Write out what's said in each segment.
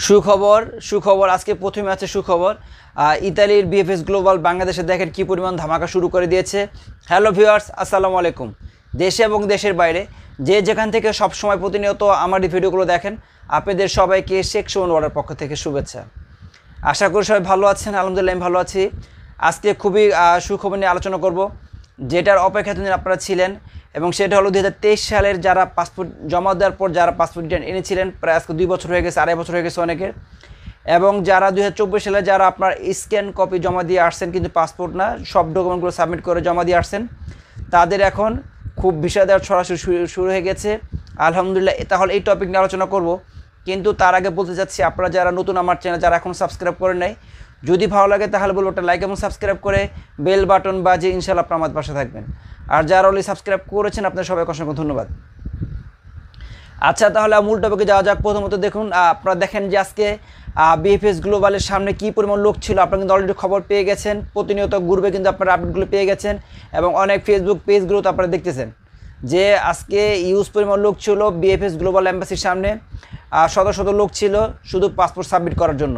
সুখবর সুখবর আজকে প্রথমে আছে সুখবর। ইতালির বিএফএস গ্লোবাল বাংলাদেশে দেখেন কি পরিমাণ ধামাকা শুরু করে দিয়েছে। হ্যালো ভিউয়ার্স, আসসালামু আলাইকুম। দেশে এবং দেশের বাইরে যে যেখান থেকে সবসময় প্রতিনিয়ত আমার এই ভিডিওগুলো দেখেন, আপনাদের সবাইকে সেকশন ওয়ার্ডের পক্ষ থেকে শুভেচ্ছা। আশা করি সবাই ভালো আছেন। আলহামদুলিল্লাহ আমি ভালো আছি। আজকে খুবই সুখবর নিয়ে আলোচনা করব, যেটার অপেক্ষায় আপনারা ছিলেন, এবং সেটা হলো 2023 সালের যারা পাসপোর্ট জমা দেওয়ার পর যারা পাসপোর্ট এনেছিলেন, প্রায় আজকে 2 বছর হয়ে গেছে, 2.5 বছর হয়ে গেছে অনেকের। এবং যারা 2024 সালে যারা আপনার স্ক্যান কপি জমা দিয়ে আসছেন, কিন্তু পাসপোর্ট না, সব ডকুমেন্টগুলো সাবমিট করে জমা দিয়ে আসছেন, তাদের এখন খুব ভিসা দেওয়ার সরাসরি শুরু হয়ে গেছে আলহামদুলিল্লাহ। তাহলে এই টপিক নিয়ে আলোচনা করব, কিন্তু তার আগে বলতে চাচ্ছি আপনারা যারা নতুন আমার চ্যানেল যারা এখন সাবস্ক্রাইব করেন নাই, যদি ভালো লাগে তাহলে বলবো ওটা লাইক এবং সাবস্ক্রাইব করে বেল বাটন বাজিয়ে ইনশাআল্লাহ আপনার আমার পাশে থাকবেন। আর যারা অলরেডি সাবস্ক্রাইব করেছেন আপনাদের সবাইকে অসংখ্য ধন্যবাদ। আচ্ছা, তাহলে মূল টপিকে যাওয়া যাক। প্রথমত দেখুন, আপনারা দেখেন যে আজকে বিএফএস গ্লোবালের সামনে কী পরিমাণ লোক ছিল। আপনারা কিন্তু অলরেডি খবর পেয়ে গেছেন, প্রতিনিয়ত গ্রুপে কিন্তু আপনারা আপডেটগুলো পেয়ে গেছেন, এবং অনেক ফেসবুক পেজগুলোতে আপনারা দেখতেছেন যে আজকে ইউজ পরিমাণ লোক ছিল বিএফএস গ্লোবাল অ্যাম্বাসির সামনে। শত শত লোক ছিল শুধু পাসপোর্ট সাবমিট করার জন্য।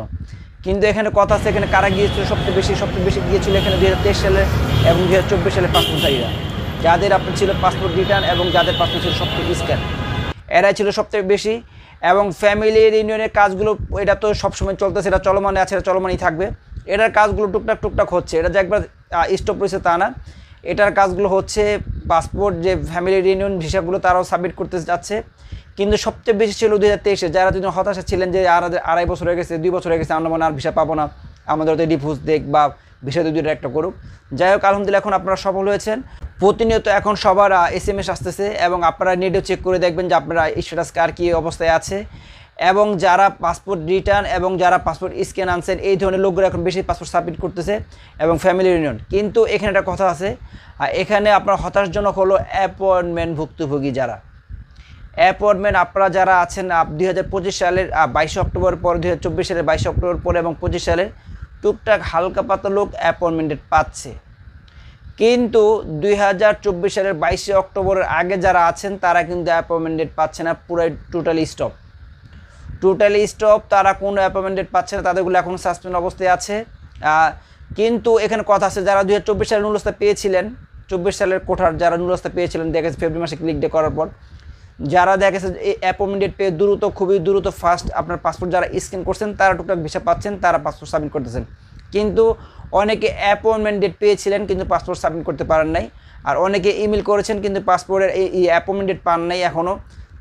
কিন্তু এখানে কথা আছে, এখানে কারা গিয়েছিল সবচেয়ে বেশি গিয়েছিল এখানে 2023 সালে এবং 2024 সালে পাসপোর্টধারীরা, যাদের আপনার ছিল পাসপোর্ট রিটার্ন এবং যাদের পাসপোর্ট ছিল সবচেয়ে স্ক্যান, এরাই ছিল সবচেয়ে বেশি। এবং ফ্যামিলি রিউনিয়নের কাজগুলো এটা তো সবসময় চলতেছে, এটা চলমানে আছে, এটা চলমানই থাকবে। এটার কাজগুলো টুকটাক হচ্ছে, এটা যে একবার স্টপ রয়েছে তা না, এটার কাজগুলো হচ্ছে। পাসপোর্ট যে ফ্যামিলি রিউনিয়ন ভিসাগুলো তারাও সাবমিট করতে যাচ্ছে। কিন্তু সবচেয়ে বেশি ছিল 2023-এ, যারা দুজন হতাশা ছিলেন যে আর 2.5 বছর হয়ে গেছে, 2 বছর হয়ে গেছে, আমরা মনে আর ভিসা পাবো না, আমাদের হয়তো ডিভোর্স দেখ বা ভিসা দুইটা একটা করুক। যাই হোক, আলহামদুলিল্লাহ এখন আপনারা সফল হয়েছেন। প্রতিনিয়ত এখন সবার SMS আসতেছে, এবং আপনারা নেটেও চেক করে দেখবেন যে আপনারা স্ট্যাটাস কার কী অবস্থায় আছে। এবং যারা পাসপোর্ট রিটার্ন এবং যারা পাসপোর্ট স্ক্যান আনছেন, এই ধরনের লোকগুলো এখন বেশি পাসপোর্ট সাবমিট করতেছে, এবং ফ্যামিলি ইউনিয়ন। কিন্তু এখানে একটা কথা আছে, এখানে আপনার হতাশজনক হলো অ্যাপয়েন্টমেন্ট ভুক্তভোগী যারা অ্যাপয়েন্টমেন্ট আপনারা যারা আছেন 2025 সালের 22 অক্টোবর পর, 2024 সালের 22 অক্টোবর পরে এবং 25 সালের টুকটাক হালকা পাতলা লোক অ্যাপয়েন্টমেন্ট পাচ্ছে। কিন্তু 2024 সালের 22 অক্টোবরের আগে যারা আছেন তারা কিন্তু অ্যাপয়েন্টমেন্ট পাচ্ছে না, পুরাই টোটালি স্টপ। তারা কোনো অ্যাপয়েন্টমেন্ট পাচ্ছে না, তাদেরগুলো এখন সাসপেন্ড অবস্থায় আছে। কিন্তু এখানে কথা আছে, যারা 2024 সালের নুলস্তা পেয়েছিলেন, 24 সালের কোঠার যারা নুলস্তা পেয়েছিলেন, দেখেছে ফেব্রুয়ারি মাসে ক্লিক ডে করার পর, যারা দেখেছে এই অ্যাপয়েন্টমেন্ট পেয়ে খুবই দ্রুত ফাস্ট আপনার পাসপোর্ট যারা স্ক্যান করছেন তারা টুকটাক ভিসা পাচ্ছেন, তারা পাসপোর্ট সাবমিট করতেছেন। কিন্তু অনেকে অ্যাপয়েন্টমেন্ট ডেট পেয়েছিলেন কিন্তু পাসপোর্ট সাবমিট করতে পারেন নাই, আর অনেকে ইমেল করেছেন কিন্তু পাসপোর্টের এই অ্যাপয়েন্টমেন্ট ডেট পান নাই এখনও।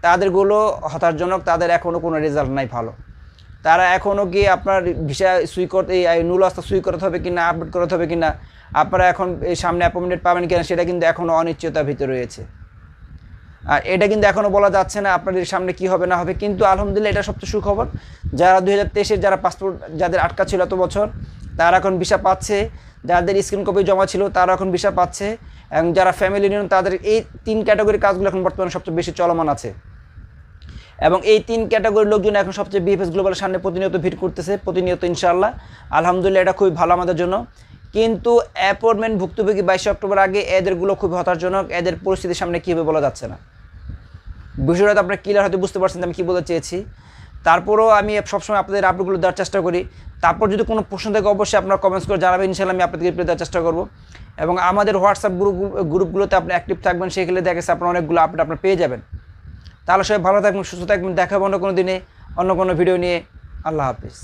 তাদেরগুলো হতাশজনক, তাদের এখনও কোনো রেজাল্ট নাই ভালো। তারা এখনও কি আপনার ভিসা সুই করতে এই নুলস্তা সুই করতে হবে কিনা, আপডেট করতে হবে কিনা, আপনারা এখন এই সামনে অ্যাপয়েন্টমেন্ট ডেট পাবেন কিনা, সেটা কিন্তু এখনও অনিশ্চয়তার ভিতরে রয়েছে। আর এটা কিন্তু এখনও বলা যাচ্ছে না আপনাদের সামনে কি হবে না হবে। কিন্তু আলহামদুলিল্লাহ এটা সবচেয়ে সুখবর, যারা 2023-এর যারা পাসপোর্ট যাদের আটকা ছিল এত বছর, তারা এখন ভিসা পাচ্ছে। যাদের স্ক্রিন কপি জমা ছিল তারা এখন ভিসা পাচ্ছে, এবং যারা ফ্যামিলি ইউনিয়ন তাদের এই 3 ক্যাটাগরির কাজগুলো এখন বর্তমানে সবচেয়ে বেশি চলমান আছে। এবং এই 3 ক্যাটাগরির লোকজন এখন সবচেয়ে বিএফএস গ্লোবালের সামনে প্রতিনিয়ত ভিড় করতেছে, প্রতিনিয়ত ইনশাআল্লাহ। আলহামদুলিল্লাহ এটা খুবই ভালো আমাদের জন্য। কিন্তু অ্যাপয়েন্টমেন্ট ভুক্তভোগী 22 অক্টোবর আগে এদেরগুলো খুব হতাশজনক, এদের পরিস্থিতির সামনে কী হবে বলা যাচ্ছে না। বিষয়টা তো আপনারা ক্লিয়ার হয়তো বুঝতে পারছেন আমি কী বলতে চেয়েছি। তারপরেও আমি সবসময় আপনাদের আপডেটগুলো দেওয়ার চেষ্টা করি। তারপর যদি কোনো প্রশ্ন থাকে অবশ্যই আপনারা কমেন্টস করে জানাবেন, ইনশাআল্লাহ আমি আপনাদেরকে রিপ্লাই দেওয়ার চেষ্টা করব। এবং আমাদের হোয়াটসঅ্যাপ গ্রুপগুলোতে আপনি অ্যাক্টিভ থাকবেন, সেখানে দেখা গেছে আপনার অনেকগুলো আপডেট আপনারা পেয়ে যাবেন। তাহলে সবাই ভালো থাকবেন, সুস্থ থাকবেন, দেখাবো অন্য কোনো দিনে অন্য কোনো ভিডিও নিয়ে। আল্লাহ হাফিজ।